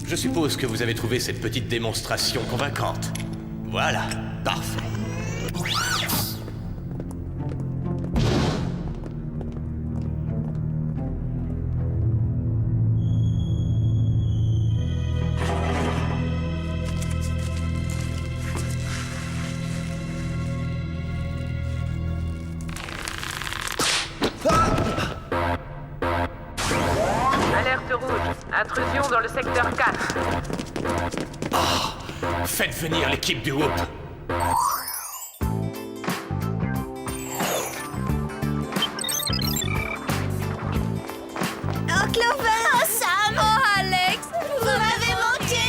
Je suppose que vous avez trouvé cette petite démonstration convaincante. Voilà, parfait. Alerte rouge. Intrusion dans le secteur 4. Faites venir l'équipe du Whoop. Oh, Clover! Oh, Sam! Oh, Alex! Vous m'avez manqué!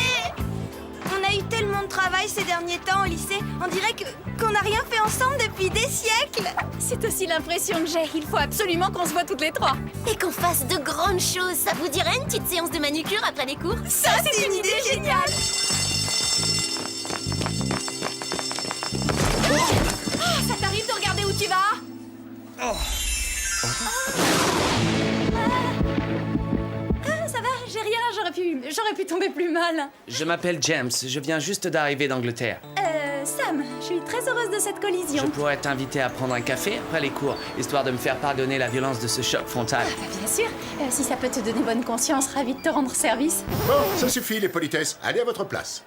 On a eu tellement de travail ces derniers temps au lycée, on dirait qu'on n'a rien fait ensemble depuis des siècles! C'est aussi l'impression que j'ai. Il faut absolument qu'on se voit toutes les trois. Et qu'on fasse de grandes choses. Ça vous dirait une petite séance de manucure après les cours? Ça, c'est une idée géniale! Ça t'arrive de regarder où tu vas? Ça va, j'ai rien, j'aurais pu tomber plus mal. Je m'appelle James, je viens juste d'arriver d'Angleterre. Sam, je suis très heureuse de cette collision. Je pourrais t'inviter à prendre un café après les cours, histoire de me faire pardonner la violence de ce choc frontal. Bien sûr, si ça peut te donner bonne conscience, ravi de te rendre service. Bon, ça suffit les politesses. Allez à votre place.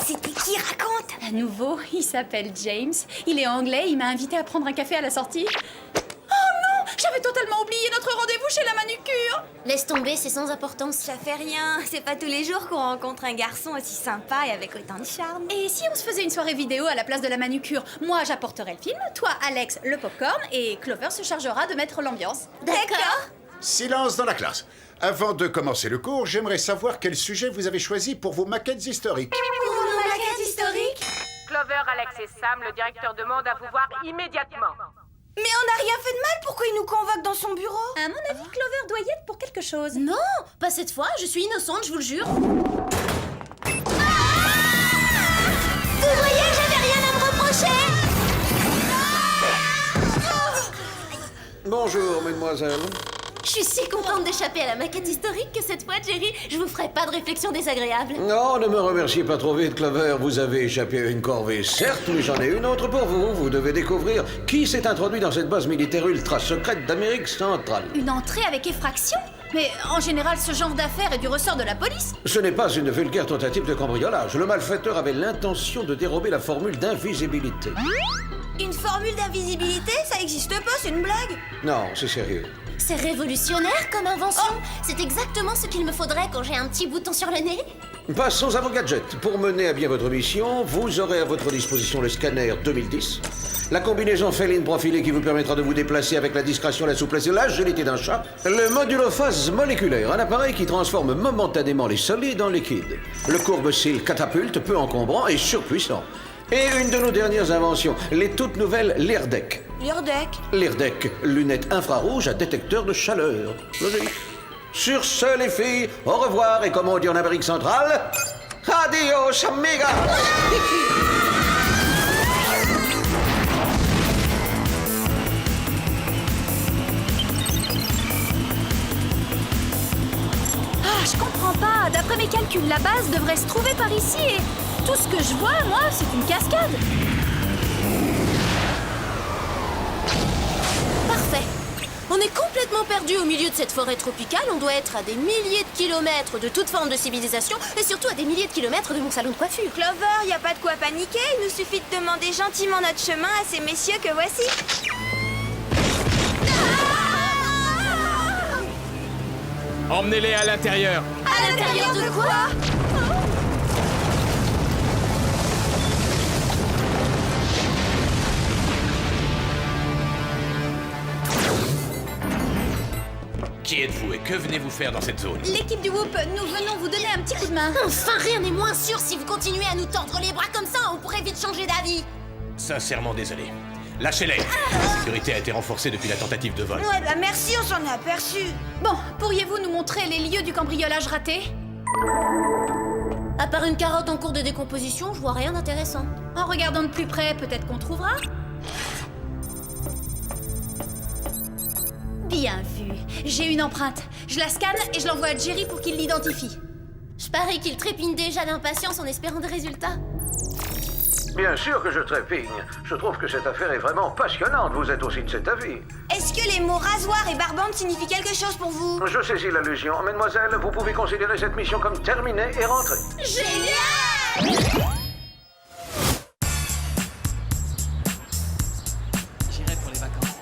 C'était qui, raconte? À nouveau, il s'appelle James, il est anglais, il m'a invité à prendre un café à la sortie. Oh non, j'avais totalement oublié notre rendez-vous chez la manucure. Laisse tomber, c'est sans importance. Ça fait rien, c'est pas tous les jours qu'on rencontre un garçon aussi sympa et avec autant de charme. Et si on se faisait une soirée vidéo à la place de la manucure? Moi, j'apporterai le film, toi, Alex, le popcorn, et Clover se chargera de mettre l'ambiance. D'accord. Silence dans la classe. Avant de commencer le cours, j'aimerais savoir quel sujet vous avez choisi pour vos maquettes historiques. Pour nos maquettes historiques? Clover, Alex et Sam, le directeur demande à vous voir immédiatement. Mais on n'a rien fait de mal, pourquoi il nous convoque dans son bureau? À mon avis, Clover doit y être pour quelque chose. Non, pas cette fois, je suis innocente, je vous le jure. Vous voyez, j'avais rien à me reprocher! Bonjour, mesdemoiselles. Je suis si contente d'échapper à la maquette historique que cette fois, Jerry, je vous ferai pas de réflexion désagréable. Non, ne me remerciez pas trop vite, Clover. Vous avez échappé à une corvée, certes, mais j'en ai une autre pour vous. Vous devez découvrir qui s'est introduit dans cette base militaire ultra secrète d'Amérique centrale. Une entrée avec effraction? Mais en général, ce genre d'affaire est du ressort de la police. Ce n'est pas une vulgaire tentative de cambriolage. Le malfaiteur avait l'intention de dérober la formule d'invisibilité. Une formule d'invisibilité? Ça existe pas, c'est une blague? Non, c'est sérieux. C'est révolutionnaire comme invention. C'est exactement ce qu'il me faudrait quand j'ai un petit bouton sur le nez. Passons à vos gadgets. Pour mener à bien votre mission, vous aurez à votre disposition le scanner 2010, la combinaison féline profilée qui vous permettra de vous déplacer avec la discrétion, la souplesse et l'agilité d'un chat, le modulophase moléculaire, un appareil qui transforme momentanément les solides en liquides, le courbe-cil catapulte, peu encombrant et surpuissant, et une de nos dernières inventions, les toutes nouvelles Leardec. Leardec? Leardec, lunettes infrarouges à détecteur de chaleur. Logique. Sur ce, les filles, au revoir, et comme on dit en Amérique centrale, adios, amiga. Ah, je comprends pas. D'après mes calculs, la base devrait se trouver par ici et tout ce que je vois, moi, c'est une cascade. Parfait. On est complètement perdu au milieu de cette forêt tropicale. On doit être à des milliers de kilomètres de toute forme de civilisation et surtout à des milliers de kilomètres de mon salon de coiffure. Clover, y a pas de quoi paniquer, il nous suffit de demander gentiment notre chemin à ces messieurs que voici. Emmenez-les à l'intérieur. À l'intérieur de quoi? Qui êtes-vous et que venez-vous faire dans cette zone? L'équipe du Whoop, nous venons vous donner un petit coup de main. Enfin, rien n'est moins sûr. Si vous continuez à nous tordre les bras comme ça, on pourrait vite changer d'avis. Sincèrement désolé. Lâchez-les. La sécurité a été renforcée depuis la tentative de vol. Ouais, bah merci, on s'en est aperçu. Bon, pourriez-vous nous montrer les lieux du cambriolage raté? À part une carotte en cours de décomposition, je vois rien d'intéressant. En regardant de plus près, peut-être qu'on trouvera. Bien vu. J'ai une empreinte. Je la scanne et je l'envoie à Jerry pour qu'il l'identifie. Je parie qu'il trépigne déjà d'impatience en espérant des résultats. Bien sûr que je trépigne. Je trouve que cette affaire est vraiment passionnante. Vous êtes aussi de cet avis. Est-ce que les mots rasoir et barbante signifient quelque chose pour vous? Je saisis l'allusion. Mademoiselle, vous pouvez considérer cette mission comme terminée et rentrer. Génial! J'irai pour les vacances.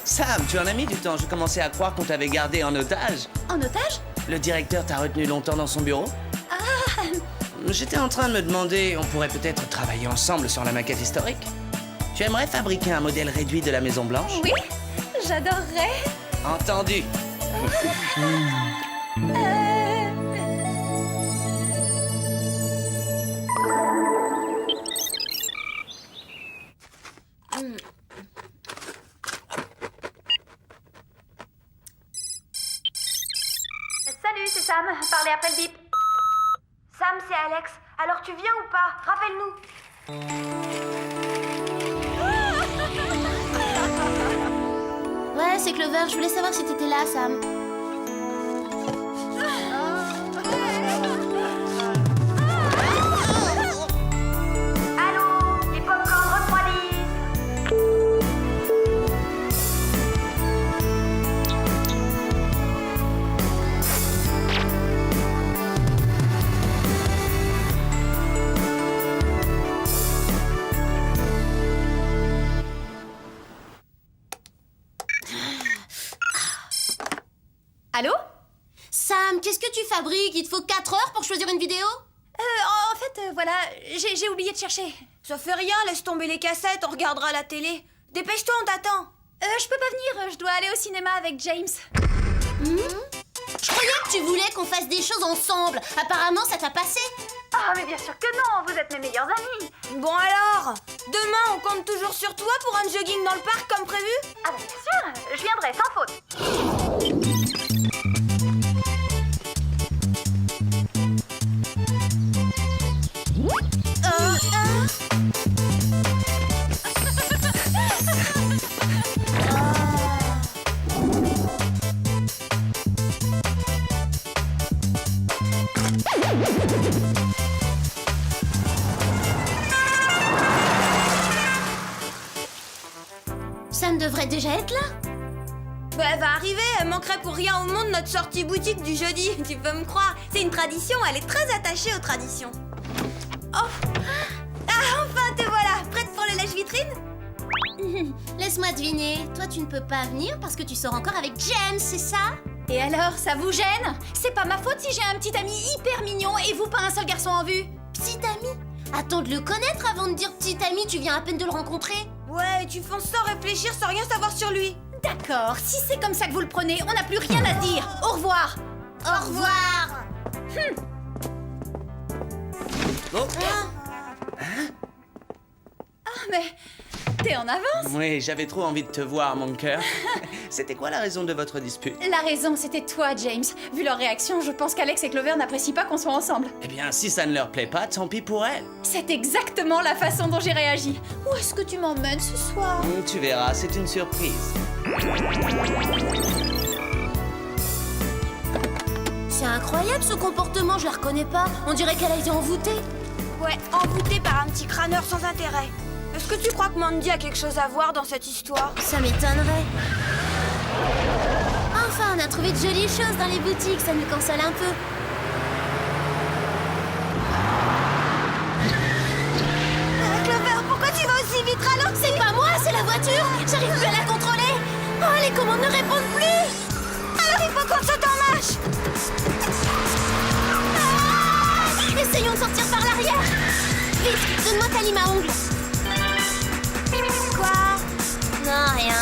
Sam, tu en as mis du temps. Je commençais à croire qu'on t'avait gardé en otage. En otage? Le directeur t'a retenu longtemps dans son bureau? J'étais en train de me demander, on pourrait peut-être travailler ensemble sur la maquette historique. Tu aimerais fabriquer un modèle réduit de la Maison Blanche? Oui, j'adorerais. Entendu. Salut, c'est Sam. Parlez après le bip. Sam, c'est Alex. Alors tu viens ou pas? Rappelle-nous. Ouais, c'est Clover, je voulais savoir si t'étais là, Sam. Allô, les popcorn refroidissent. Allô? Sam, qu'est-ce que tu fabriques? Il te faut 4 heures pour choisir une vidéo? En fait, voilà, j'ai oublié de chercher. Ça fait rien, laisse tomber les cassettes, on regardera la télé. Dépêche-toi, on t'attend. Je peux pas venir, je dois aller au cinéma avec James. Je croyais que tu voulais qu'on fasse des choses ensemble. Apparemment, ça t'a passé. Ah, mais bien sûr que non, vous êtes mes meilleurs amis. Bon alors, demain on compte toujours sur toi pour un jogging dans le parc comme prévu? Ah, bah, bien sûr, je viendrai sans faute. Sam devrait déjà être là. Bah elle va arriver, elle manquerait pour rien au monde notre sortie boutique du jeudi, tu peux me croire. C'est une tradition, elle est très attachée aux traditions. Oh! Ah enfin te voilà, prête pour le lèche-vitrine? Laisse-moi deviner, toi tu ne peux pas venir parce que tu sors encore avec James, c'est ça? Et alors, ça vous gêne? C'est pas ma faute si j'ai un petit ami hyper mignon et vous pas un seul garçon en vue. Petit ami? Attends de le connaître avant de dire petit ami, tu viens à peine de le rencontrer. Ouais, tu fonces sans réfléchir, sans rien savoir sur lui. D'accord, si c'est comme ça que vous le prenez, on n'a plus rien à dire. Au revoir. Au revoir. Oh. Ah mais, t'es en avance. Oui, j'avais trop envie de te voir, mon cœur. C'était quoi la raison de votre dispute? La raison, c'était toi, James. Vu leur réaction, je pense qu'Alex et Clover n'apprécient pas qu'on soit ensemble. Eh bien, si ça ne leur plaît pas, tant pis pour elles. C'est exactement la façon dont j'ai réagi. Où est-ce que tu m'emmènes ce soir? Tu verras, c'est une surprise. C'est incroyable ce comportement, je la reconnais pas. On dirait qu'elle a été envoûtée. Ouais, envoûté par un petit crâneur sans intérêt. Est-ce que tu crois que Mandy a quelque chose à voir dans cette histoire? Ça m'étonnerait. Enfin, on a trouvé de jolies choses dans les boutiques, ça nous console un peu. Clover, pourquoi tu vas aussi vite? Ralents? C'est pas moi, c'est la voiture. J'arrive plus à la contrôler. Oh, les commandes ne répondent plus. Alors il faut qu'on saute en marche. Essayons de sortir par l'arrière. Vite, donne-moi ta lime à ongles. Quoi? Non, rien.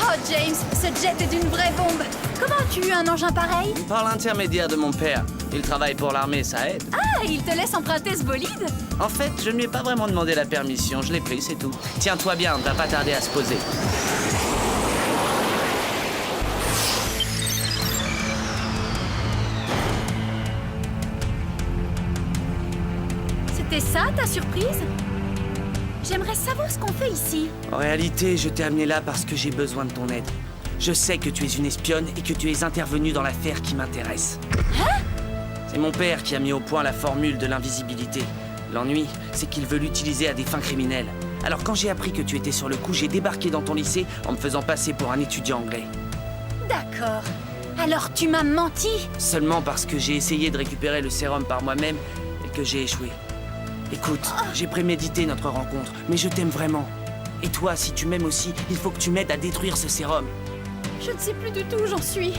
Oh, James, ce jet est d'une vraie bombe. Comment as-tu eu un engin pareil? Par l'intermédiaire de mon père. Il travaille pour l'armée, ça aide. Ah, il te laisse emprunter ce bolide? En fait, je ne lui ai pas vraiment demandé la permission, je l'ai pris, c'est tout. Tiens-toi bien, on ne va pas tarder à se poser. C'était ça, ta surprise? J'aimerais savoir ce qu'on fait ici. En réalité, je t'ai amené là parce que j'ai besoin de ton aide. Je sais que tu es une espionne et que tu es intervenue dans l'affaire qui m'intéresse. Hein? C'est mon père qui a mis au point la formule de l'invisibilité. L'ennui, c'est qu'il veut l'utiliser à des fins criminelles. Alors quand j'ai appris que tu étais sur le coup, j'ai débarqué dans ton lycée en me faisant passer pour un étudiant anglais. D'accord. Alors tu m'as menti? Seulement parce que j'ai essayé de récupérer le sérum par moi-même et que j'ai échoué. Écoute, j'ai prémédité notre rencontre, mais je t'aime vraiment. Et toi, si tu m'aimes aussi, il faut que tu m'aides à détruire ce sérum. Je ne sais plus du tout où j'en suis.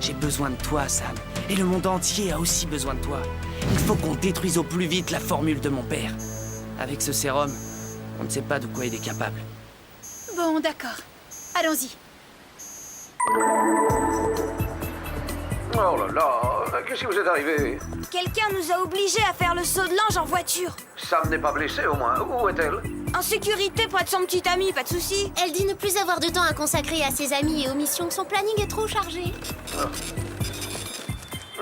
J'ai besoin de toi, Sam. Et le monde entier a aussi besoin de toi. Il faut qu'on détruise au plus vite la formule de mon père. Avec ce sérum, on ne sait pas de quoi il est capable. Bon, d'accord. Allons-y. Oh là là, qu'est-ce qui vous est arrivé? Quelqu'un nous a obligés à faire le saut de l'ange en voiture. Sam n'est pas blessée au moins. Où est-elle? En sécurité près de son petit ami, pas de souci. Elle dit ne plus avoir de temps à consacrer à ses amis et aux missions. Son planning est trop chargé.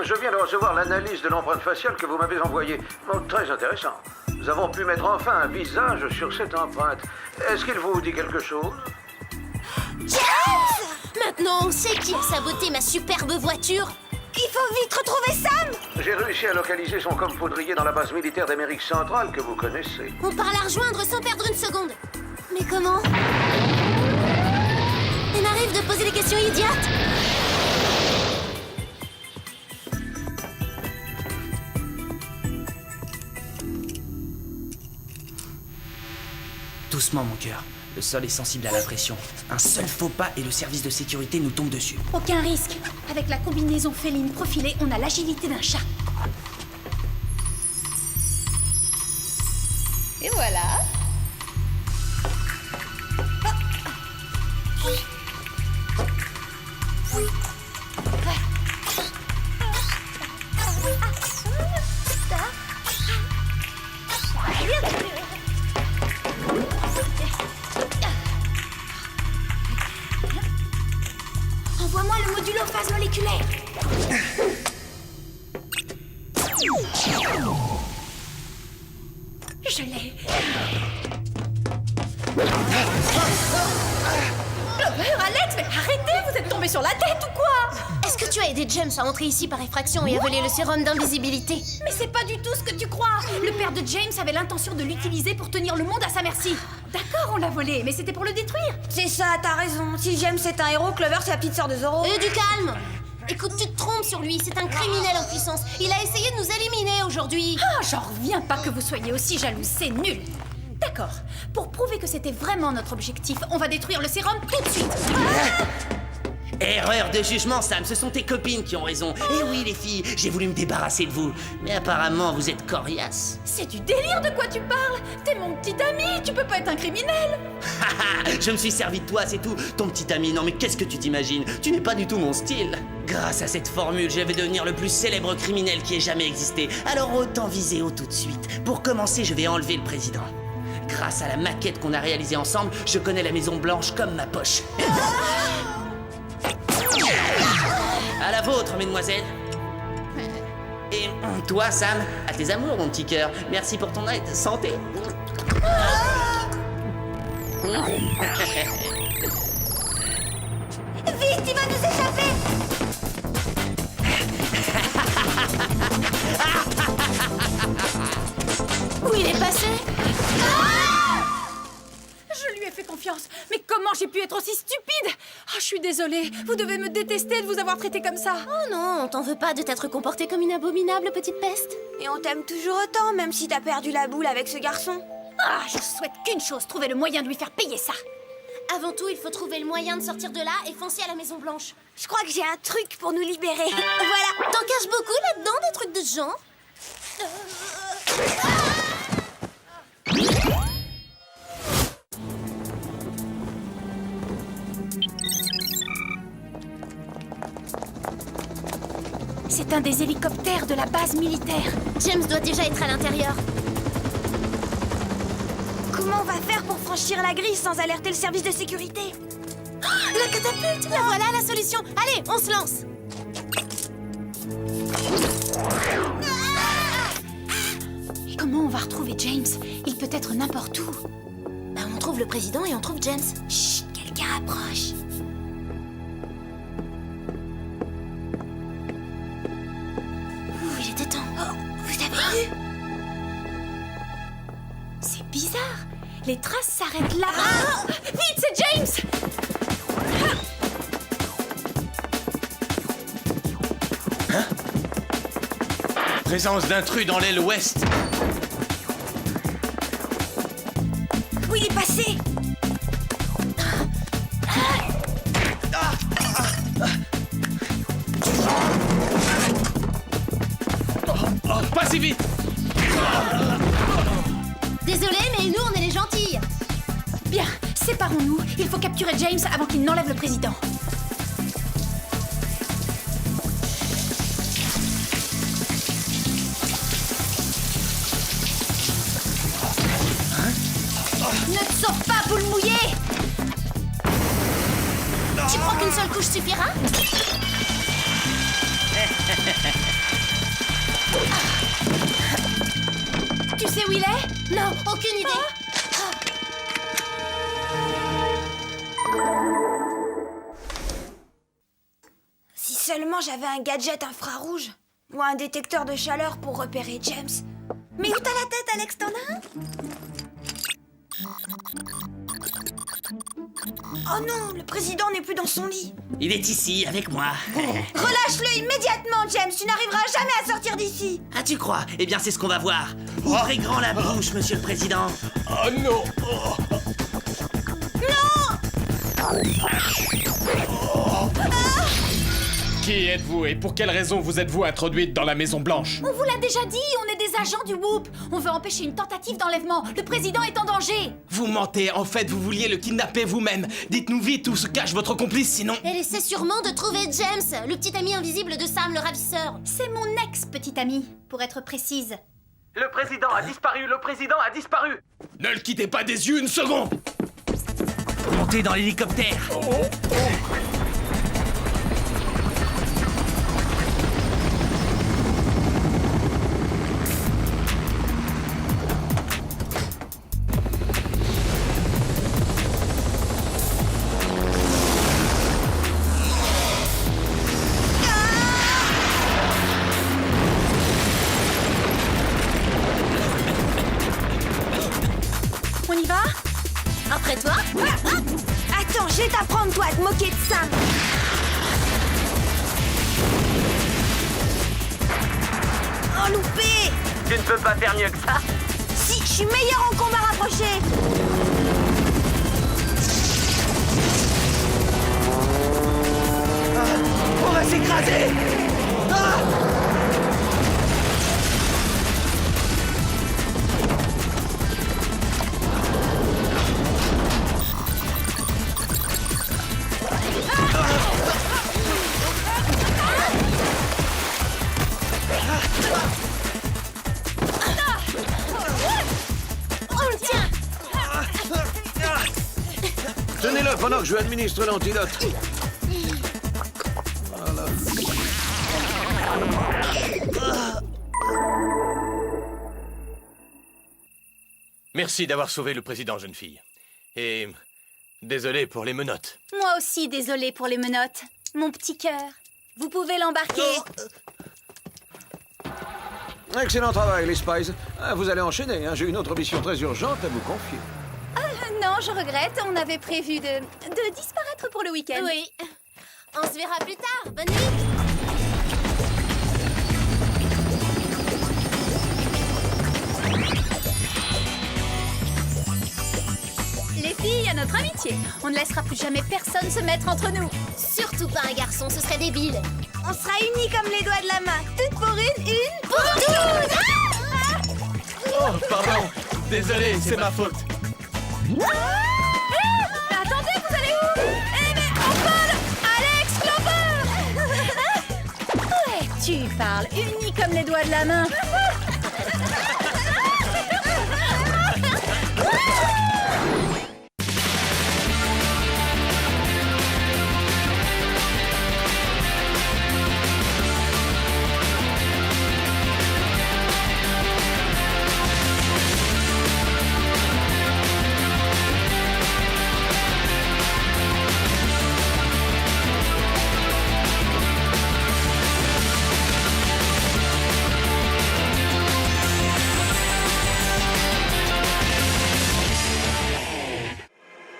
Je viens de recevoir l'analyse de l'empreinte faciale que vous m'avez envoyée. Oh, très intéressant. Nous avons pu mettre enfin un visage sur cette empreinte. Est-ce qu'il vous dit quelque chose? Maintenant, on sait qui a saboté ma superbe voiture. Il faut vite retrouver Sam. J'ai réussi à localiser son corps poudrier dans la base militaire d'Amérique centrale que vous connaissez. On part la rejoindre sans perdre une seconde. Mais comment? Il m'arrive de poser des questions idiotes. Doucement, mon cœur. Le sol est sensible à la pression. Un seul faux pas et le service de sécurité nous tombe dessus. Aucun risque. Avec la combinaison féline profilée, on a l'agilité d'un chat. Et voilà. Envoie-moi le modulo-phase moléculaire. Je l'ai. Alex, mais arrêtez, vous êtes tombé sur la tête ou quoi? Est-ce que tu as aidé James à entrer ici par effraction et à voler le sérum d'invisibilité? Mais c'est pas du tout ce que tu crois. Le père de James avait l'intention de l'utiliser pour tenir le monde à sa merci. D'accord, on l'a volé, mais c'était pour le détruire. C'est ça, t'as raison. Si James est un héros, Clover c'est la petite sœur de Zorro. Du calme. Écoute, tu te trompes sur lui, c'est un criminel en puissance. Il a essayé de nous éliminer aujourd'hui. Ah, j'en reviens pas que vous soyez aussi jaloux, c'est nul. D'accord, pour prouver que c'était vraiment notre objectif, on va détruire le sérum tout de suite. Erreur de jugement, Sam, ce sont tes copines qui ont raison. Eh oui, les filles, j'ai voulu me débarrasser de vous. Mais apparemment, vous êtes coriaces. C'est du délire, de quoi tu parles? T'es mon petit ami, tu peux pas être un criminel. Je me suis servi de toi, c'est tout. Ton petit ami, non mais qu'est-ce que tu t'imagines? Tu n'es pas du tout mon style. Grâce à cette formule, je vais devenir le plus célèbre criminel qui ait jamais existé. Alors autant viser haut tout de suite. Pour commencer, je vais enlever le président. Grâce à la maquette qu'on a réalisée ensemble, je connais la Maison Blanche comme ma poche. À la vôtre, mesdemoiselles. Et toi, Sam, à tes amours, mon petit cœur. Merci pour ton aide. Santé. Vite, il va nous échapper. Où il est passé? Je lui ai fait confiance, mais comment j'ai pu être aussi stupide? Ah, je suis désolée, vous devez me détester de vous avoir traité comme ça. Oh non, on t'en veut pas de t'être comportée comme une abominable petite peste. Et on t'aime toujours autant, même si t'as perdu la boule avec ce garçon. Ah, je souhaite qu'une chose, trouver le moyen de lui faire payer ça. Avant tout, il faut trouver le moyen de sortir de là et foncer à la Maison Blanche. Je crois que j'ai un truc pour nous libérer. Voilà. T'en caches beaucoup là-dedans, des trucs de ce genre? C'est un des hélicoptères de la base militaire. James doit déjà être à l'intérieur. Comment on va faire pour franchir la grille sans alerter le service de sécurité? La catapulte! La voilà la solution! Allez, on se lance! Comment on va retrouver James? Il peut être n'importe où. Bah, on trouve le président et on trouve James. Chut, quelqu'un approche. Ouh, il était temps. Oh, vous avez vu? C'est bizarre. Les traces s'arrêtent là. Ah vite, c'est James! Présence d'intrus dans l'aile ouest. Où il est passé? Pas si vite! Désolé, mais nous, on est les gentilles. Bien, séparons-nous. Il faut capturer James avant qu'il n'enlève le président. Ne te sauve pas, boule mouillée! Tu crois qu'une seule couche suffira? Tu sais où il est? Non, aucune idée. Si seulement j'avais un gadget infrarouge ou un détecteur de chaleur pour repérer James. Mais où t'as la tête, Alex? T'en as un? Oh non, le président n'est plus dans son lit. Il est ici, avec moi. Relâche-le immédiatement, James. Tu n'arriveras jamais à sortir d'ici. Ah, tu crois? Eh bien, c'est ce qu'on va voir. Ouvrez grand la bouche, monsieur le président. Oh non! Oh. Qui êtes-vous et pour quelle raison vous êtes-vous introduite dans la Maison Blanche? On vous l'a déjà dit, on est des agents du WHOOP. On veut empêcher une tentative d'enlèvement. Le président est en danger. Vous mentez, en fait, vous vouliez le kidnapper vous-même. Dites-nous vite où se cache votre complice, sinon... Elle essaie sûrement de trouver James, le petit ami invisible de Sam, le ravisseur. C'est mon ex-petit ami, pour être précise. Le président a disparu, le président a disparu. Ne le quittez pas des yeux une seconde! Montez dans l'hélicoptère. On y va? Après toi? Attends, je vais t'apprendre, toi, à te moquer de ça. Oh, loupé! Tu ne peux pas faire mieux que ça. Si, je suis meilleur en combat rapproché. On va s'écraser. On le tient! Tenez-le pendant que je administre l'antidote. Merci d'avoir sauvé le président, jeune fille. Et désolé pour les menottes. Moi aussi, désolée pour les menottes. Mon petit cœur. Vous pouvez l'embarquer. Excellent travail, les Spies. Ah, vous allez enchaîner, hein. J'ai une autre mission très urgente à vous confier. Non, je regrette. On avait prévu de disparaître pour le week-end. Oui. On se verra plus tard. Bonne nuit. Les filles, à notre amitié. On ne laissera plus jamais personne se mettre entre nous. Surtout pas un garçon, ce serait débile. On sera unis comme les doigts de la main. Toutes pour une Pour toutes! Oh, pardon. Désolé, c'est ma faute. Attendez, vous allez où? Eh mais on vole! Alex, Clover! Ouais, Tu parles uni comme les doigts de la main.